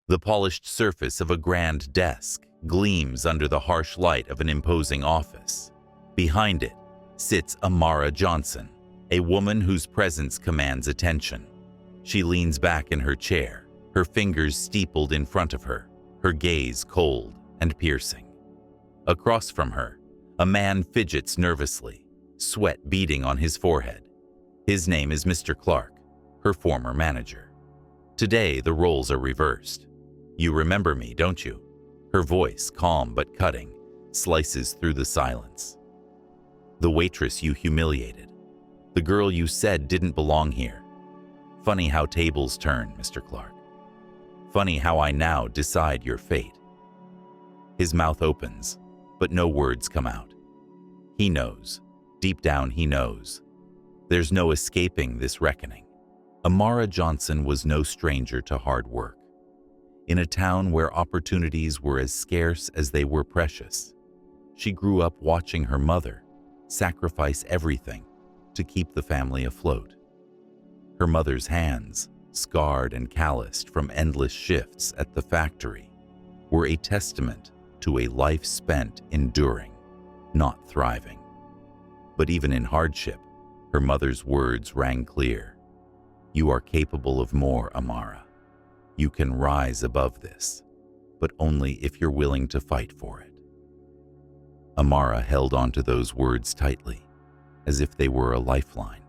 The polished surface of a grand desk gleams under the harsh light of an imposing office. Behind it sits Amara Johnson, a woman whose presence commands attention. She leans back in her chair, her fingers steepled in front of her, her gaze cold and piercing. Across from her, a man fidgets nervously, sweat beading on his forehead. His name is Mr. Clarke, her former manager. Today, the roles are reversed. "You remember me, don't you?" Her voice, calm but cutting, slices through the silence. "The waitress you humiliated. The girl you said didn't belong here. Funny how tables turn, Mr. Clarke. Funny how I now decide your fate." His mouth opens, but no words come out. He knows. Deep down, he knows. There's no escaping this reckoning. Amara Johnson was no stranger to hard work. In a town where opportunities were as scarce as they were precious, she grew up watching her mother sacrifice everything to keep the family afloat. Her mother's hands, scarred and calloused from endless shifts at the factory, were a testament to a life spent enduring, not thriving. But even in hardship, her mother's words rang clear. "You are capable of more, Amara. You can rise above this, but only if you're willing to fight for it." Amara held onto those words tightly, as if they were a lifeline.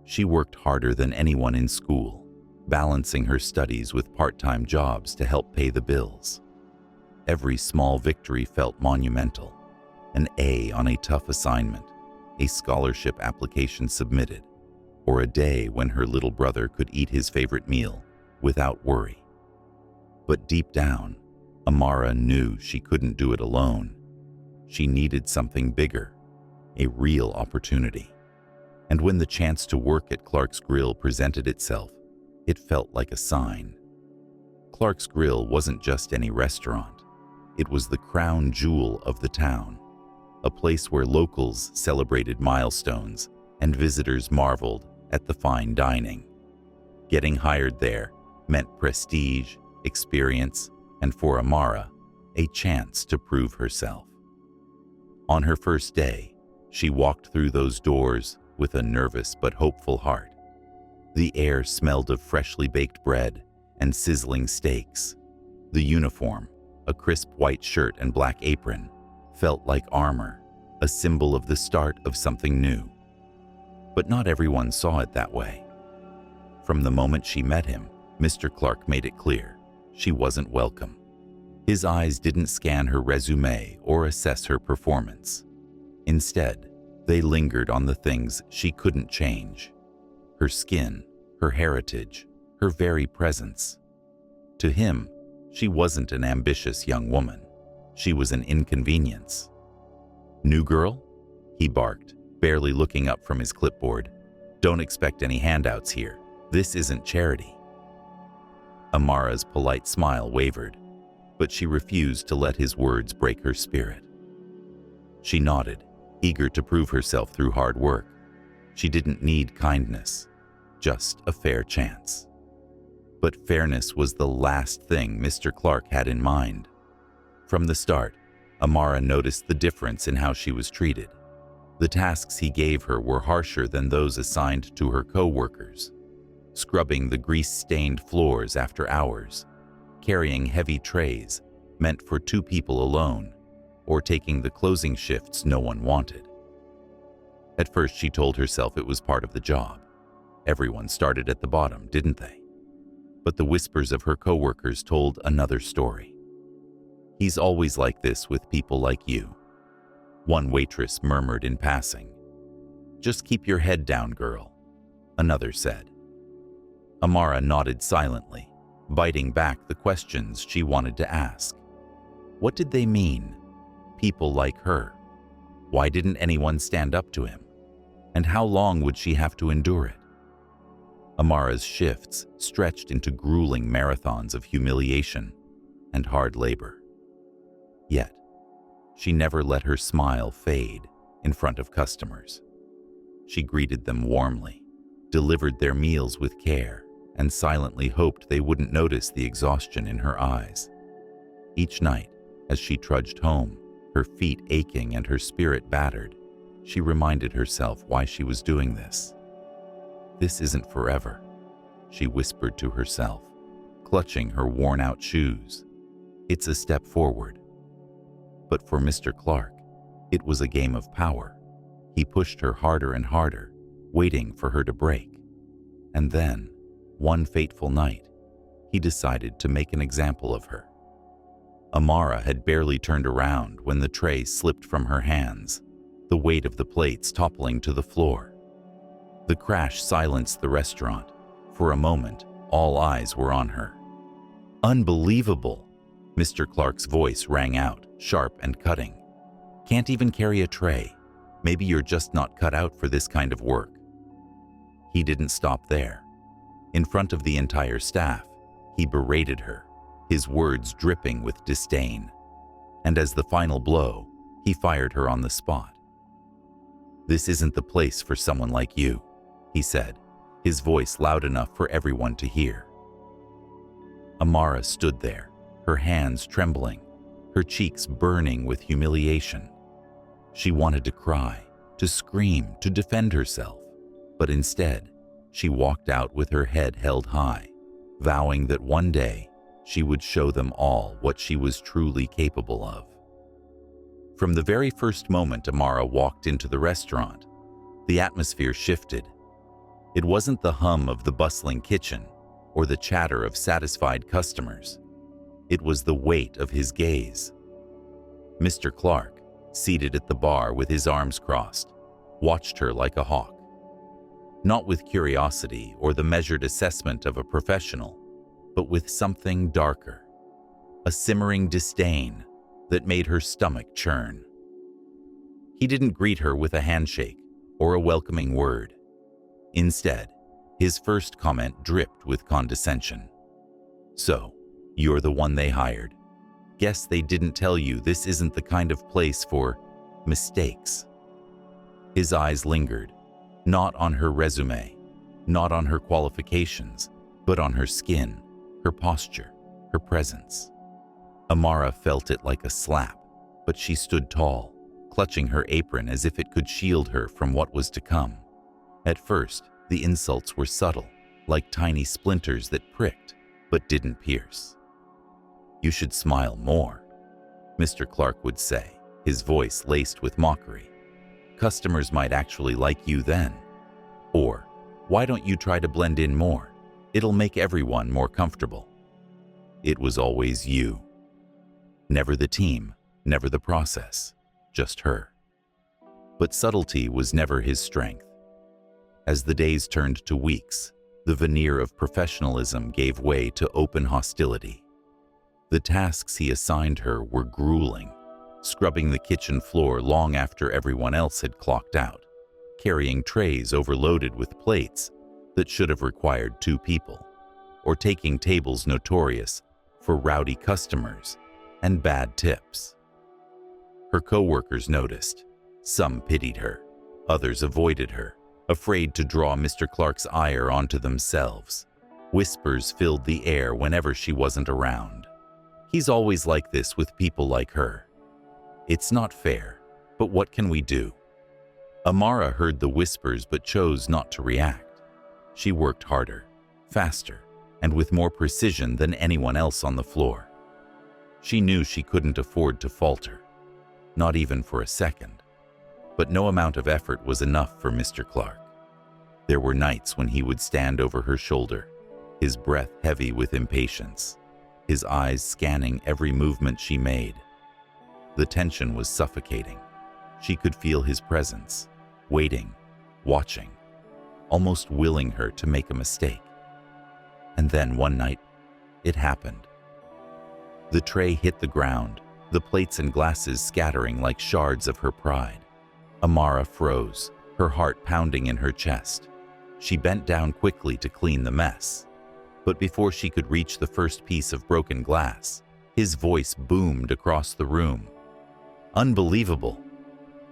She worked harder than anyone in school, balancing her studies with part-time jobs to help pay the bills. Every small victory felt monumental. An A on a tough assignment, a scholarship application submitted, or a day when her little brother could eat his favorite meal without worry. But deep down, Amara knew she couldn't do it alone. She needed something bigger, a real opportunity. And when the chance to work at Clarke's Grill presented itself, it felt like a sign. Clarke's Grill wasn't just any restaurant. It was the crown jewel of the town, a place where locals celebrated milestones and visitors marveled at the fine dining. Getting hired there meant prestige, experience, and for Amara, a chance to prove herself. On her first day, she walked through those doors with a nervous but hopeful heart. The air smelled of freshly baked bread and sizzling steaks. The uniform, a crisp white shirt and black apron, felt like armor, a symbol of the start of something new. But not everyone saw it that way. From the moment she met him, Mr. Clarke made it clear she wasn't welcome. His eyes didn't scan her resume or assess her performance. Instead, they lingered on the things she couldn't change: her skin, her heritage, her very presence. To him, she wasn't an ambitious young woman. She was an inconvenience. "New girl?" he barked, barely looking up from his clipboard. "Don't expect any handouts here. This isn't charity." Amara's polite smile wavered, but she refused to let his words break her spirit. She nodded, eager to prove herself through hard work. She didn't need kindness, just a fair chance. But fairness was the last thing Mr. Clarke had in mind. From the start, Amara noticed the difference in how she was treated. The tasks he gave her were harsher than those assigned to her co-workers. Scrubbing the grease-stained floors after hours, carrying heavy trays meant for 2 people alone, or taking the closing shifts no one wanted. At first, she told herself it was part of the job. Everyone started at the bottom, didn't they? But the whispers of her coworkers told another story. "He's always like this with people like you," one waitress murmured in passing. "Just keep your head down, girl," another said. Amara nodded silently, biting back the questions she wanted to ask. What did they mean? People like her. Why didn't anyone stand up to him? And how long would she have to endure it? Amara's shifts stretched into grueling marathons of humiliation and hard labor. Yet, she never let her smile fade in front of customers. She greeted them warmly, delivered their meals with care, and silently hoped they wouldn't notice the exhaustion in her eyes. Each night, as she trudged home, her feet aching and her spirit battered, she reminded herself why she was doing this. "This isn't forever," she whispered to herself, clutching her worn-out shoes. "It's a step forward." But for Mr. Clarke, it was a game of power. He pushed her harder and harder, waiting for her to break. And then, one fateful night, he decided to make an example of her. Amara had barely turned around when the tray slipped from her hands, the weight of the plates toppling to the floor. The crash silenced the restaurant. For a moment, all eyes were on her. "Unbelievable!" Mr. Clarke's voice rang out, sharp and cutting. "Can't even carry a tray. Maybe you're just not cut out for this kind of work." He didn't stop there. In front of the entire staff, he berated her, his words dripping with disdain. And as the final blow, he fired her on the spot. "This isn't the place for someone like you," he said, his voice loud enough for everyone to hear. Amara stood there, her hands trembling, her cheeks burning with humiliation. She wanted to cry, to scream, to defend herself, but instead, she walked out with her head held high, vowing that one day she would show them all what she was truly capable of. From the very first moment Amara walked into the restaurant, the atmosphere shifted. It wasn't the hum of the bustling kitchen or the chatter of satisfied customers. It was the weight of his gaze. Mr. Clarke, seated at the bar with his arms crossed, watched her like a hawk. Not with curiosity or the measured assessment of a professional, but with something darker, a simmering disdain that made her stomach churn. He didn't greet her with a handshake or a welcoming word. Instead, his first comment dripped with condescension. "So, you're the one they hired. Guess they didn't tell you this isn't the kind of place for mistakes." His eyes lingered, not on her resume, not on her qualifications, but on her skin, her posture, her presence. Amara felt it like a slap, but she stood tall, clutching her apron as if it could shield her from what was to come. At first, the insults were subtle, like tiny splinters that pricked, but didn't pierce. "You should smile more," Mr. Clarke would say, his voice laced with mockery. "Customers might actually like you then." Or, "Why don't you try to blend in more? It'll make everyone more comfortable." It was always you. Never the team, never the process, just her. But subtlety was never his strength. As the days turned to weeks, the veneer of professionalism gave way to open hostility. The tasks he assigned her were grueling, scrubbing the kitchen floor long after everyone else had clocked out, carrying trays overloaded with plates that should have required 2 people, or taking tables notorious for rowdy customers and bad tips. Her coworkers noticed. Some pitied her, others avoided her, afraid to draw Mr. Clarke's ire onto themselves. Whispers filled the air whenever she wasn't around. "He's always like this with people like her. It's not fair, but what can we do?" Amara heard the whispers but chose not to react. She worked harder, faster, and with more precision than anyone else on the floor. She knew she couldn't afford to falter, not even for a second. But no amount of effort was enough for Mr. Clarke. There were nights when he would stand over her shoulder, his breath heavy with impatience, his eyes scanning every movement she made. The tension was suffocating. She could feel his presence, waiting, watching, almost willing her to make a mistake. And then one night, it happened. The tray hit the ground, the plates and glasses scattering like shards of her pride. Amara froze, her heart pounding in her chest. She bent down quickly to clean the mess. But before she could reach the first piece of broken glass, his voice boomed across the room. "Unbelievable,"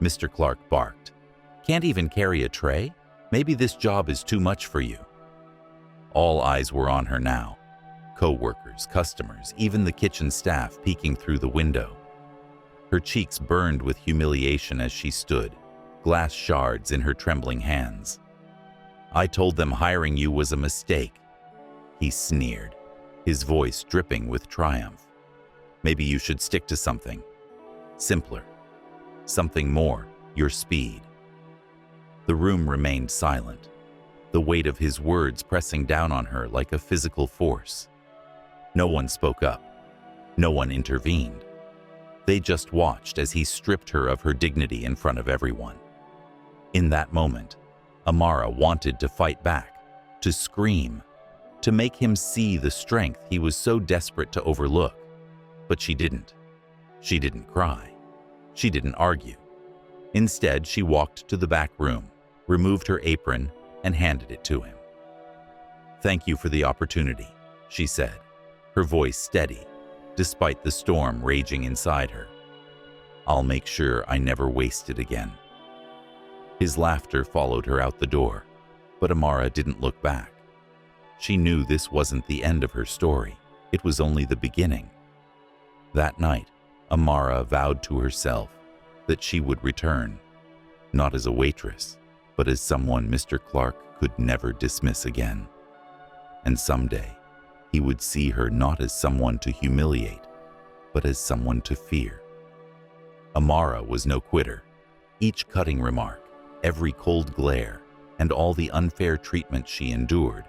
Mr. Clarke barked. "Can't even carry a tray? Maybe this job is too much for you." All eyes were on her now. Co-workers, customers, even the kitchen staff peeking through the window. Her cheeks burned with humiliation as she stood, glass shards in her trembling hands. "I told them hiring you was a mistake," he sneered, his voice dripping with triumph. "Maybe you should stick to something simpler, something more your speed." The room remained silent, the weight of his words pressing down on her like a physical force. No one spoke up. No one intervened. They just watched as he stripped her of her dignity in front of everyone. In that moment, Amara wanted to fight back, to scream, to make him see the strength he was so desperate to overlook. But she didn't. She didn't cry. She didn't argue. Instead, she walked to the back room, removed her apron, and handed it to him. "Thank you for the opportunity," she said, her voice steady, despite the storm raging inside her. "I'll make sure I never waste it again." His laughter followed her out the door, but Amara didn't look back. She knew this wasn't the end of her story. It was only the beginning. That night, Amara vowed to herself that she would return, not as a waitress, but as someone Mr. Clarke could never dismiss again. And someday, he would see her not as someone to humiliate, but as someone to fear. Amara was no quitter. Each cutting remark, every cold glare, and all the unfair treatment she endured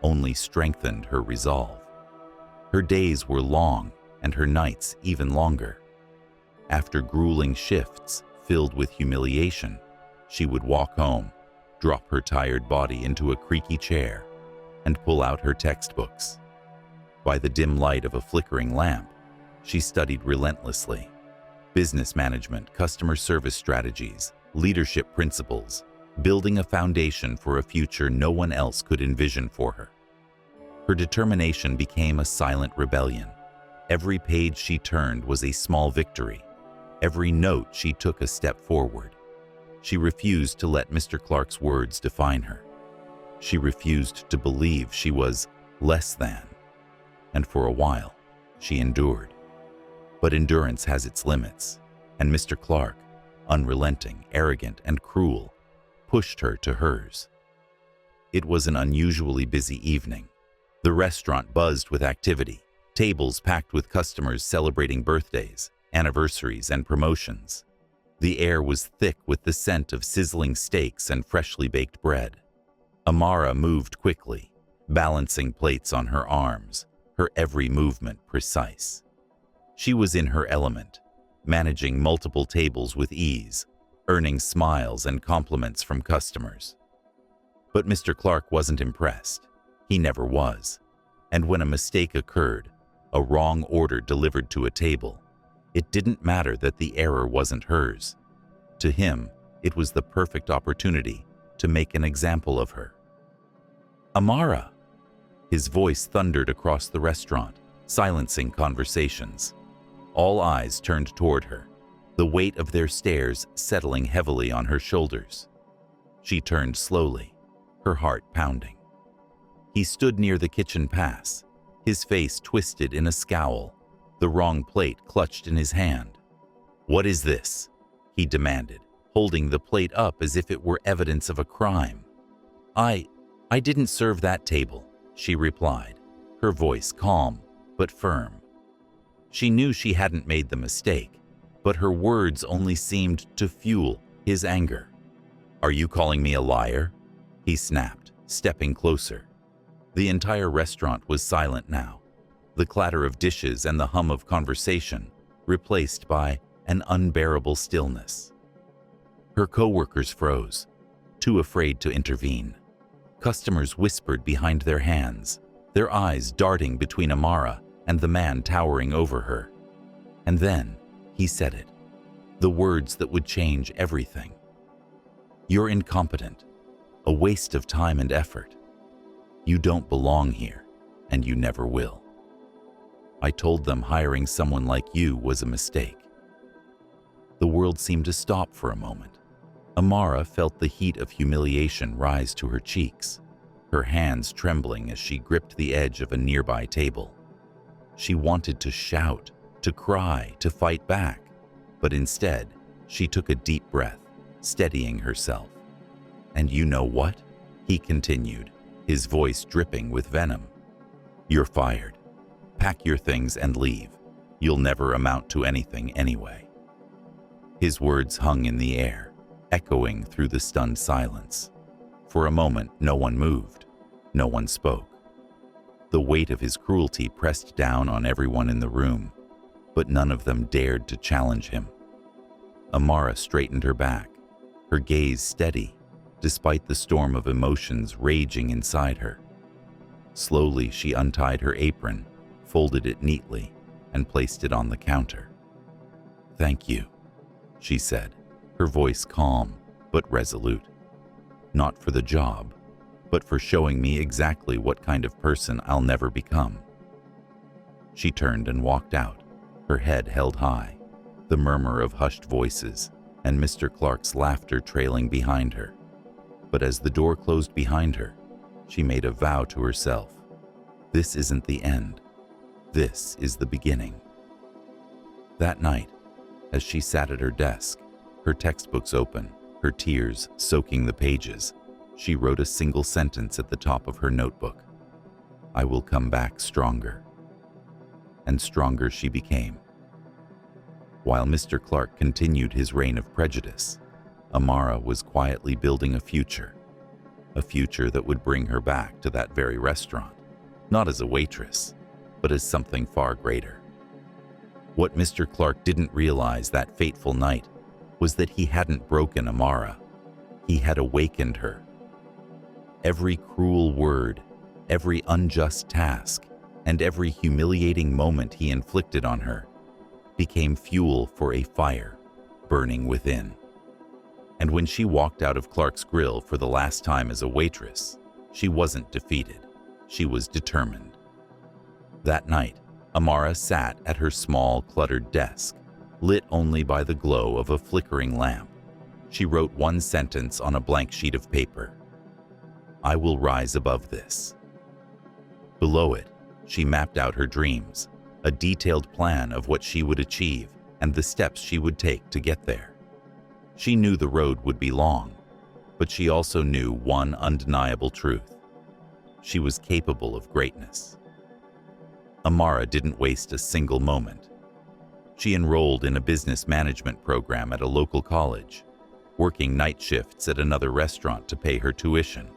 only strengthened her resolve. Her days were long, and her nights even longer. After grueling shifts filled with humiliation, she would walk home, drop her tired body into a creaky chair, and pull out her textbooks. By the dim light of a flickering lamp, she studied relentlessly. Business management, customer service strategies, leadership principles, building a foundation for a future no one else could envision for her. Her determination became a silent rebellion. Every page she turned was a small victory. Every note she took a step forward. She refused to let Mr. Clarke's words define her. She refused to believe she was less than. And for a while, she endured. But endurance has its limits, and Mr. Clarke, unrelenting, arrogant, and cruel, pushed her to hers. It was an unusually busy evening. The restaurant buzzed with activity, tables packed with customers celebrating birthdays, anniversaries, and promotions. The air was thick with the scent of sizzling steaks and freshly baked bread. Amara moved quickly, balancing plates on her arms, her every movement precise. She was in her element, managing multiple tables with ease, earning smiles and compliments from customers. But Mr. Clarke wasn't impressed. He never was. And when a mistake occurred, a wrong order delivered to a table, it didn't matter that the error wasn't hers. To him, it was the perfect opportunity to make an example of her. "Amara!" His voice thundered across the restaurant, silencing conversations. All eyes turned toward her, the weight of their stares settling heavily on her shoulders. She turned slowly, her heart pounding. He stood near the kitchen pass, his face twisted in a scowl, the wrong plate clutched in his hand. "What is this?" he demanded, holding the plate up as if it were evidence of a crime. I didn't serve that table," she replied, her voice calm but firm. She knew she hadn't made the mistake, but her words only seemed to fuel his anger. "Are you calling me a liar?" he snapped, stepping closer. The entire restaurant was silent now, the clatter of dishes and the hum of conversation replaced by an unbearable stillness. Her co-workers froze, too afraid to intervene. Customers whispered behind their hands, their eyes darting between Amara and the man towering over her. And then he said it, the words that would change everything. "You're incompetent, a waste of time and effort. You don't belong here, and you never will. I told them hiring someone like you was a mistake." The world seemed to stop for a moment. Amara felt the heat of humiliation rise to her cheeks. her hands trembling as she gripped the edge of a nearby table. She wanted to shout, to cry, to fight back, but instead, she took a deep breath, steadying herself. "And you know what?" he continued, his voice dripping with venom. "You're fired. Pack your things and leave. You'll never amount to anything anyway." His words hung in the air, echoing through the stunned silence. For a moment, no one moved. No one spoke. The weight of his cruelty pressed down on everyone in the room, but none of them dared to challenge him. Amara straightened her back, her gaze steady, despite the storm of emotions raging inside her. Slowly, she untied her apron, folded it neatly, and placed it on the counter. "Thank you," she said, her voice calm but resolute. "Not for the job, but for showing me exactly what kind of person I'll never become." She turned and walked out, her head held high, the murmur of hushed voices and Mr. Clarke's laughter trailing behind her. But as the door closed behind her, she made a vow to herself. This isn't the end. This is the beginning. That night, as she sat at her desk, her textbooks open, her tears soaking the pages, she wrote a single sentence at the top of her notebook. "I will come back stronger." And stronger she became. While Mr. Clarke continued his reign of prejudice, Amara was quietly building a future that would bring her back to that very restaurant, not as a waitress, but as something far greater. What Mr. Clarke didn't realize that fateful night was that he hadn't broken Amara. He had awakened her. Every cruel word, every unjust task, and every humiliating moment he inflicted on her became fuel for a fire burning within. And when she walked out of Clarke's grill for the last time as a waitress, she wasn't defeated. She was determined. That night, Amara sat at her small, cluttered desk, lit only by the glow of a flickering lamp. She wrote one sentence on a blank sheet of paper. "I will rise above this." Below it, she mapped out her dreams, a detailed plan of what she would achieve and the steps she would take to get there. She knew the road would be long, but she also knew one undeniable truth. She was capable of greatness. Amara didn't waste a single moment. She enrolled in a business management program at a local college, working night shifts at another restaurant to pay her tuition.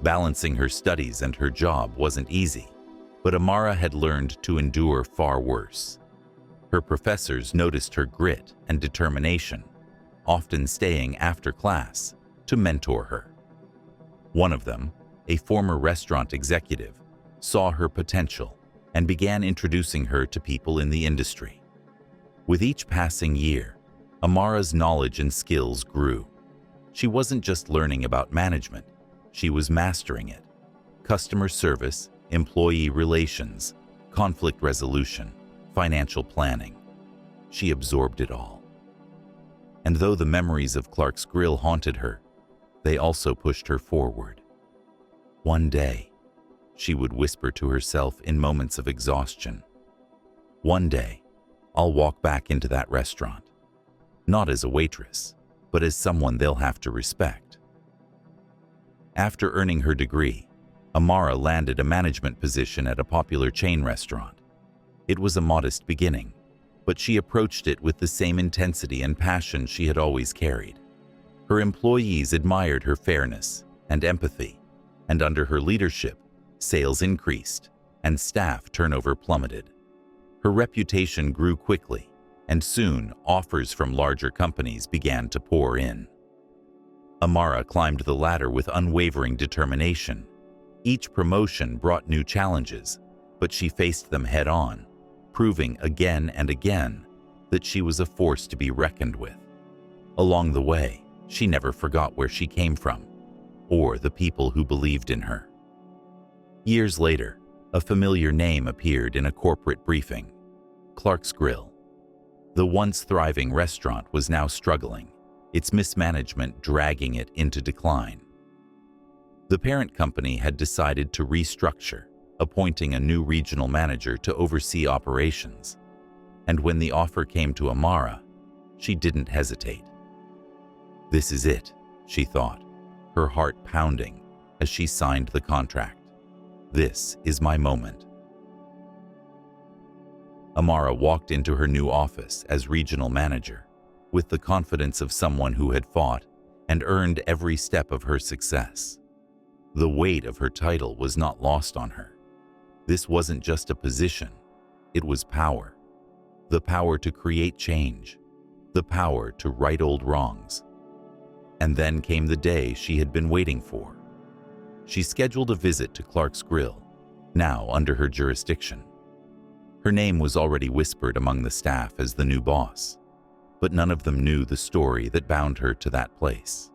Balancing her studies and her job wasn't easy, but Amara had learned to endure far worse. Her professors noticed her grit and determination, often staying after class to mentor her. One of them, a former restaurant executive, saw her potential and began introducing her to people in the industry. With each passing year, Amara's knowledge and skills grew. She wasn't just learning about management, she was mastering it. Customer service, employee relations, conflict resolution, financial planning. She absorbed it all. And though the memories of Clarke's grill haunted her, they also pushed her forward. One day, she would whisper to herself in moments of exhaustion, "One day, I'll walk back into that restaurant, not as a waitress, but as someone they'll have to respect." After earning her degree, Amara landed a management position at a popular chain restaurant. It was a modest beginning, but she approached it with the same intensity and passion she had always carried. Her employees admired her fairness and empathy, and under her leadership, sales increased and staff turnover plummeted. Her reputation grew quickly, and soon offers from larger companies began to pour in. Amara climbed the ladder with unwavering determination. Each promotion brought new challenges, but she faced them head-on, proving again and again that she was a force to be reckoned with. Along the way, she never forgot where she came from, or the people who believed in her. Years later, a familiar name appeared in a corporate briefing: Clarke's Grill. The once thriving restaurant was now struggling, its mismanagement dragging it into decline. The parent company had decided to restructure, appointing a new regional manager to oversee operations. And when the offer came to Amara, she didn't hesitate. This is it, she thought, her heart pounding as she signed the contract. This is my moment. Amara walked into her new office as regional manager, with the confidence of someone who had fought and earned every step of her success. The weight of her title was not lost on her. This wasn't just a position, it was power. The power to create change, the power to right old wrongs. And then came the day she had been waiting for. She scheduled a visit to Clarke's Grill, now under her jurisdiction. Her name was already whispered among the staff as the new boss, but none of them knew the story that bound her to that place.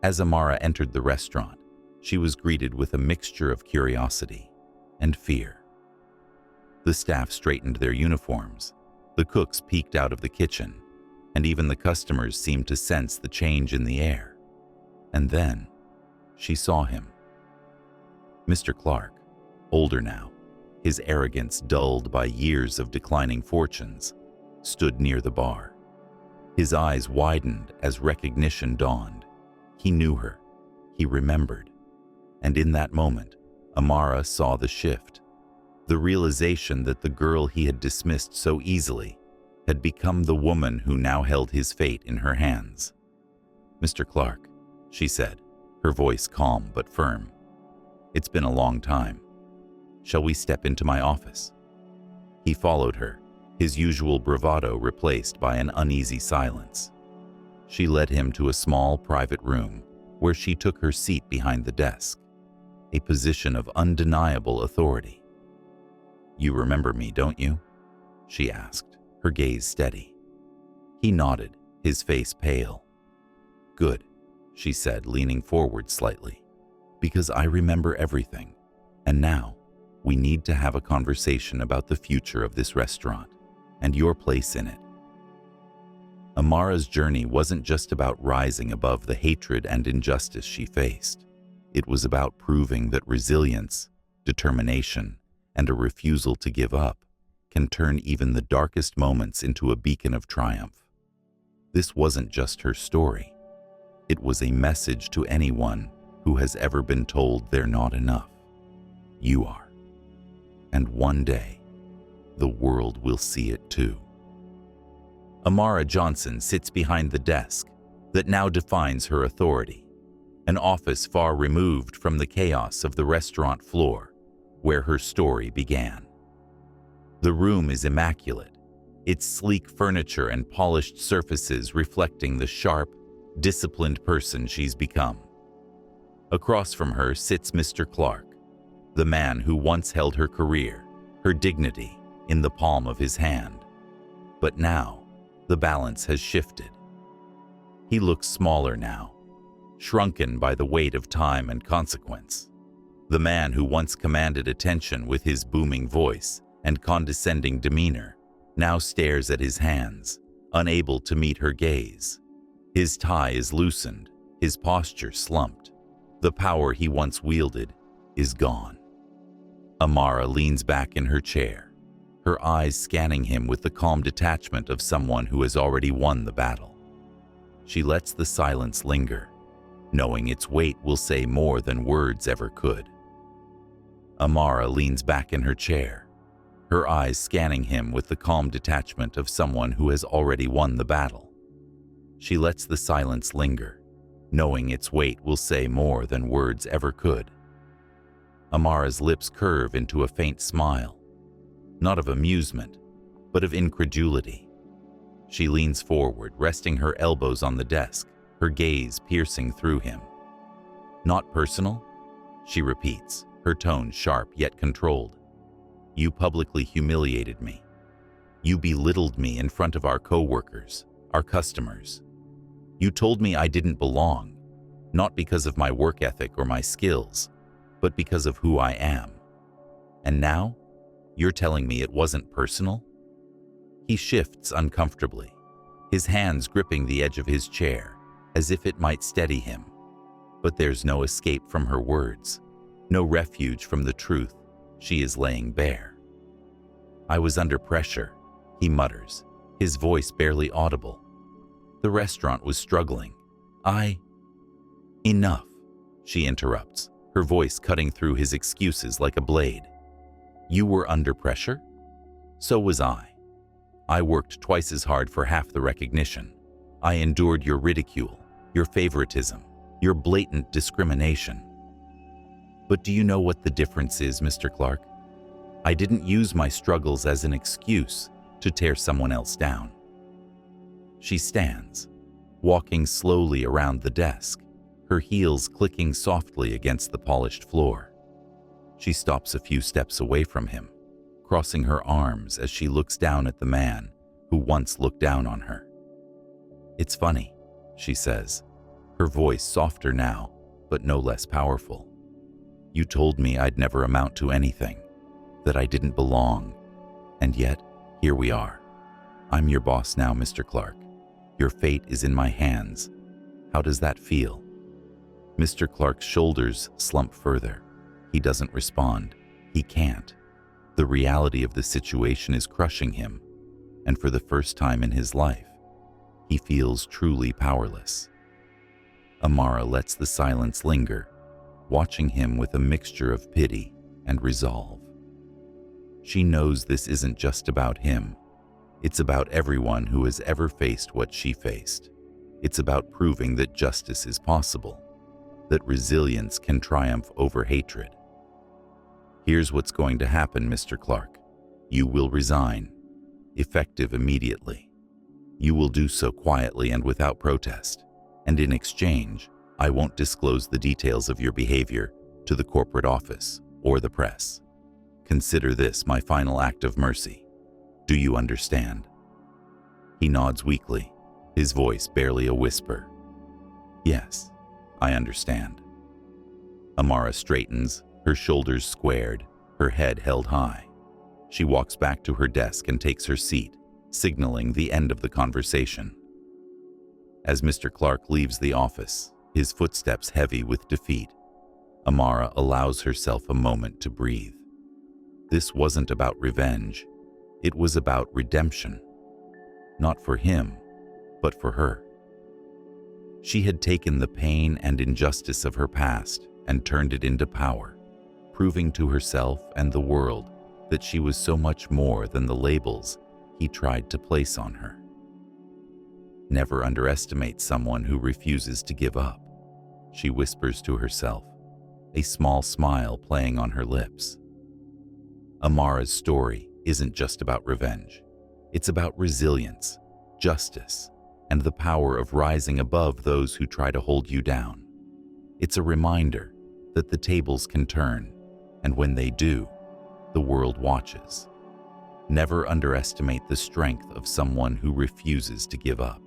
As Amara entered the restaurant, she was greeted with a mixture of curiosity and fear. The staff straightened their uniforms, the cooks peeked out of the kitchen, and even the customers seemed to sense the change in the air. And then, she saw him. Mr. Clarke, older now, his arrogance dulled by years of declining fortunes, stood near the bar. His eyes widened as recognition dawned. He knew her. He remembered. And in that moment, Amara saw the shift. The realization that the girl he had dismissed so easily had become the woman who now held his fate in her hands. "Mr. Clarke," she said, her voice calm but firm. "It's been a long time. Shall we step into my office?" He followed her, his usual bravado replaced by an uneasy silence. She led him to a small private room where she took her seat behind the desk, a position of undeniable authority. "You remember me, don't you?" she asked, her gaze steady. He nodded, his face pale. "Good," she said, leaning forward slightly, "because I remember everything. And now, we need to have a conversation about the future of this restaurant and your place in it." Amara's journey wasn't just about rising above the hatred and injustice she faced. It was about proving that resilience, determination, and a refusal to give up can turn even the darkest moments into a beacon of triumph. This wasn't just her story. It was a message to anyone who has ever been told they're not enough. You are. And one day, the world will see it too. Amara Johnson sits behind the desk that now defines her authority, an office far removed from the chaos of the restaurant floor where her story began. The room is immaculate, its sleek furniture and polished surfaces reflecting the sharp, disciplined person she's become. Across from her sits Mr. Clarke, the man who once held her career, her dignity, in the palm of his hand. But now, the balance has shifted. He looks smaller now, shrunken by the weight of time and consequence. The man who once commanded attention with his booming voice and condescending demeanor now stares at his hands, unable to meet her gaze. His tie is loosened, his posture slumped. The power he once wielded is gone. Amara leans back in her chair, her eyes scanning him with the calm detachment of someone who has already won the battle. She lets the silence linger, knowing its weight will say more than words ever could. Amara leans back in her chair, her eyes scanning him with the calm detachment of someone who has already won the battle. She lets the silence linger, knowing its weight will say more than words ever could. Amara's lips curve into a faint smile, not of amusement, but of incredulity. She leans forward, resting her elbows on the desk, her gaze piercing through him. "Not personal?" she repeats, her tone sharp yet controlled. "You publicly humiliated me. You belittled me in front of our co-workers, our customers. You told me I didn't belong, not because of my work ethic or my skills, but because of who I am. And now, you're telling me it wasn't personal?" He shifts uncomfortably, his hands gripping the edge of his chair, as if it might steady him. But there's no escape from her words, no refuge from the truth she is laying bare. "I was under pressure," he mutters, his voice barely audible. "The restaurant was struggling. Enough," she interrupts, her voice cutting through his excuses like a blade. "You were under pressure? So was I. I worked twice as hard for half the recognition. I endured your ridicule, your favoritism, your blatant discrimination. But do you know what the difference is, Mr. Clarke? I didn't use my struggles as an excuse to tear someone else down." She stands, walking slowly around the desk, her heels clicking softly against the polished floor. She stops a few steps away from him, crossing her arms as she looks down at the man who once looked down on her. "It's funny," she says, her voice softer now, but no less powerful. "You told me I'd never amount to anything, that I didn't belong, and yet, here we are. I'm your boss now, Mr. Clarke. Your fate is in my hands. How does that feel?" Mr. Clarke's shoulders slump further. He doesn't respond. He can't. The reality of the situation is crushing him, and for the first time in his life, he feels truly powerless. Amara lets the silence linger, watching him with a mixture of pity and resolve. She knows this isn't just about him. It's about everyone who has ever faced what she faced. It's about proving that justice is possible, that resilience can triumph over hatred. "Here's what's going to happen, Mr. Clarke. You will resign, effective immediately. You will do so quietly and without protest, and in exchange, I won't disclose the details of your behavior to the corporate office or the press. Consider this my final act of mercy. Do you understand?" He nods weakly, his voice barely a whisper. "Yes, I understand." Amara straightens, her shoulders squared, her head held high. She walks back to her desk and takes her seat, signaling the end of the conversation. As Mr. Clarke leaves the office, his footsteps heavy with defeat, Amara allows herself a moment to breathe. This wasn't about revenge. It was about redemption. Not for him, but for her. She had taken the pain and injustice of her past and turned it into power, proving to herself and the world that she was so much more than the labels he tried to place on her. Never underestimate someone who refuses to give up, she whispers to herself, a small smile playing on her lips. Amara's story isn't just about revenge. It's about resilience, justice, and the power of rising above those who try to hold you down. It's a reminder that the tables can turn, and when they do, the world watches. Never underestimate the strength of someone who refuses to give up.